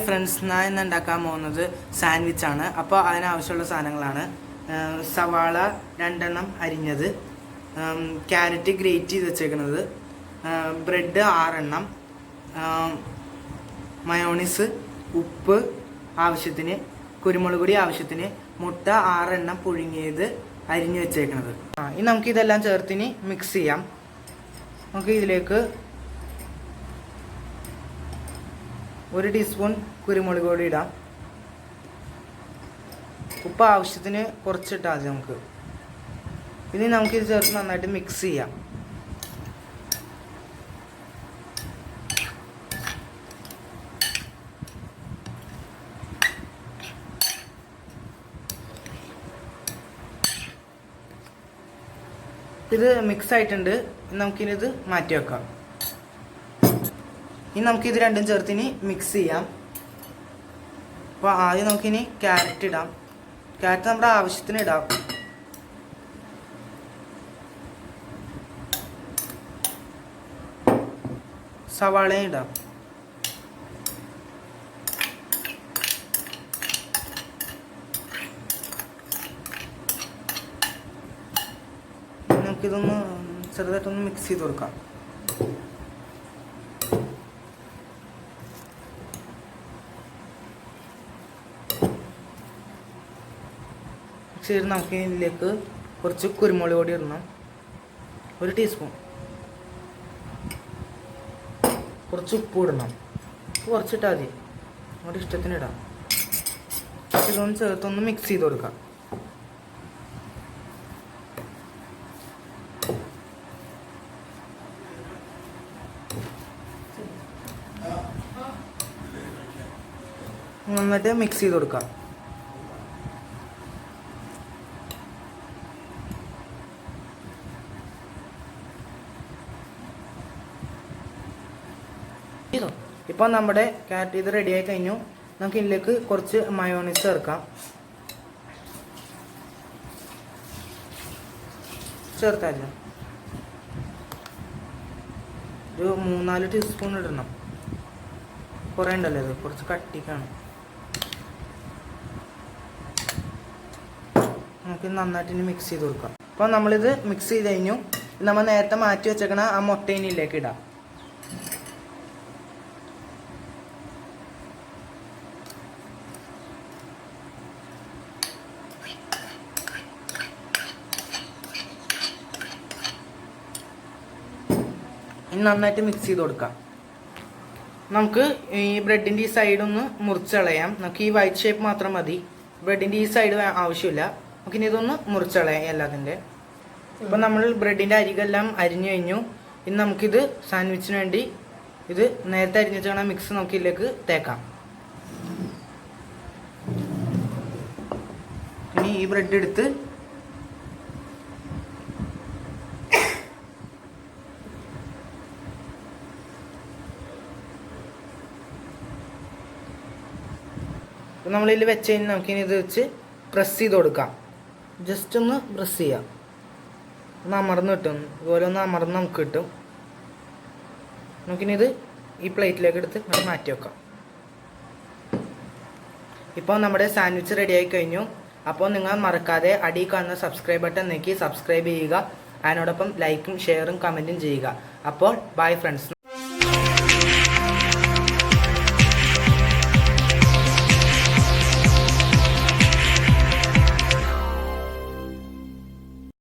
Friends, ഞാൻ ഇന്ന് ഉണ്ടാക്കാൻ പോകുന്നത് സാൻഡ്വിച്ച് ആണ്. അപ്പോൾ അതിനാവശ്യമുള്ള സാധനങ്ങളാണ്: സവാള 2 അരിഞ്ഞത്, ക്യാരറ്റ് ഗ്രേറ്റ് ചെയ്ത് വെച്ചേക്കുന്നത്, ബ്രെഡ് 6, മയോണീസ്, ഉപ്പ് ആവശ്യത്തിന്, കുരുമുളക് പൊടി ആവശ്യത്തിന്, മുട്ട 6 പുഴുങ്ങിയത് അരിഞ്ഞ് വെച്ചേക്കുന്നത്. ഇനി നമുക്കിതെല്ലാം ചേർത്തിന് മിക്സ് ചെയ്യാം. നമുക്ക് ഇതിലേക്ക് 1 ടീസ്പൂൺ കുരുമുളക് പൊടി ഇടാം. ഉപ്പ് ആവശ്യത്തിന് കുറച്ചിട്ടാൽ മതി നമുക്ക്. ഇനി നമുക്കിത് ചേർത്ത് നന്നായിട്ട് മിക്സ് ചെയ്യാം. ഇത് മിക്സ് ആയിട്ടുണ്ട്. നമുക്കിനി ഇത് മാറ്റി വെക്കാം. ഇനി നമുക്കിത് രണ്ടും ചേർത്തിനി മിക്സ് ചെയ്യാം. അപ്പോൾ ആദ്യം നമുക്കിനി ക്യാരറ്റ് ഇടാം. ക്യാരറ്റ് നമ്മുടെ ആവശ്യത്തിന് ഇടാം. സവാളയും ഇടാം. നമുക്കിതൊന്ന് ചെറുതായിട്ടൊന്ന് മിക്സ് ചെയ്ത് കൊടുക്കാം. നമുക്ക് ഇതിലേക്ക് കുറച്ച് കുരുമുളക് പൊടി ഇടണം. 1 ടീസ്പൂൺ. കുറച്ച് ഉപ്പ് ഇടണം. കുറച്ചിട്ടാൽ മതി, നമ്മുടെ ഇഷ്ടത്തിന് ഇടാം. ഇതൊന്ന് ചേർത്തൊന്ന് മിക്സ് ചെയ്ത് കൊടുക്കാം. നന്നായിട്ട് മിക്സ് ചെയ്ത് കൊടുക്കാം. ഇപ്പോൾ നമ്മുടെ ക്യാരറ്റ് ഇത് റെഡി ആയി കഴിഞ്ഞു. നമുക്ക് ഇതിലേക്ക് കുറച്ച് മയോണീസ് ചേർക്കാം. ചേർത്താലോ ഒരു 3-4 ടീസ്പൂൺ ഇടണം. കുറേ ഉണ്ടല്ലോ, ഇത് കുറച്ച് കട്ടിക്കാണ്. നമുക്ക് നന്നായിട്ട് ഇനി മിക്സ് ചെയ്ത് കൊടുക്കാം. അപ്പോൾ നമ്മളിത് മിക്സ് ചെയ്ത് കഴിഞ്ഞു. നമ്മൾ നേരത്തെ മാറ്റി വെച്ചേക്കണ ആ മുട്ടയിനിലേക്ക് ഇടാം. ഇനി നന്നായിട്ട് മിക്സ് ചെയ്ത് കൊടുക്കാം. നമുക്ക് ഈ ബ്രെഡിൻ്റെ ഈ സൈഡൊന്ന് മുറിച്ച് കളയാം. നമുക്ക് ഈ വൈറ്റ് ഷേപ്പ് മാത്രം മതി. ബ്രെഡിൻ്റെ ഈ സൈഡ് ആവശ്യമില്ല. നമുക്കിനി ഇതൊന്ന് മുറിച്ച് കളയാം എല്ലാത്തിൻ്റെ. ഇപ്പം നമ്മൾ ബ്രെഡിൻ്റെ അരികെല്ലാം അരിഞ്ഞു കഴിഞ്ഞു. ഇനി നമുക്കിത് സാൻഡ്വിച്ചിന് വേണ്ടി ഇത് നേരത്തെ അരിഞ്ഞു വെച്ചാൽ മിക്സ് നമുക്ക് ഇതിലേക്ക് തേക്കാം. ഇനി ഈ ബ്രെഡ് എടുത്ത് നമ്മളിതിൽ വെച്ച് കഴിഞ്ഞാൽ നമുക്കിനി ഇത് വെച്ച് പ്രസ് ചെയ്ത് കൊടുക്കാം. ജസ്റ്റ് ഒന്ന് പ്രസ് ചെയ്യാം. ഒന്ന് അമർന്ന് കിട്ടും. ഇതുപോലെ ഒന്ന് അമർന്ന് നമുക്ക് കിട്ടും. നമുക്കിനി ഇത് ഈ പ്ലേറ്റിലേക്ക് എടുത്ത് ഇവിടെ മാറ്റി വെക്കാം. ഇപ്പോൾ നമ്മുടെ സാൻഡ്വിച്ച് റെഡി ആയി കഴിഞ്ഞു. അപ്പോൾ നിങ്ങൾ മറക്കാതെ അടിയിൽ കാണുന്ന സബ്സ്ക്രൈബ് ബട്ടൺ ഞെക്കി സബ്സ്ക്രൈബ് ചെയ്യുക. അതിനോടൊപ്പം ലൈക്കും ഷെയറും കമൻറ്റും ചെയ്യുക. അപ്പോൾ ബൈ ഫ്രണ്ട്സ്.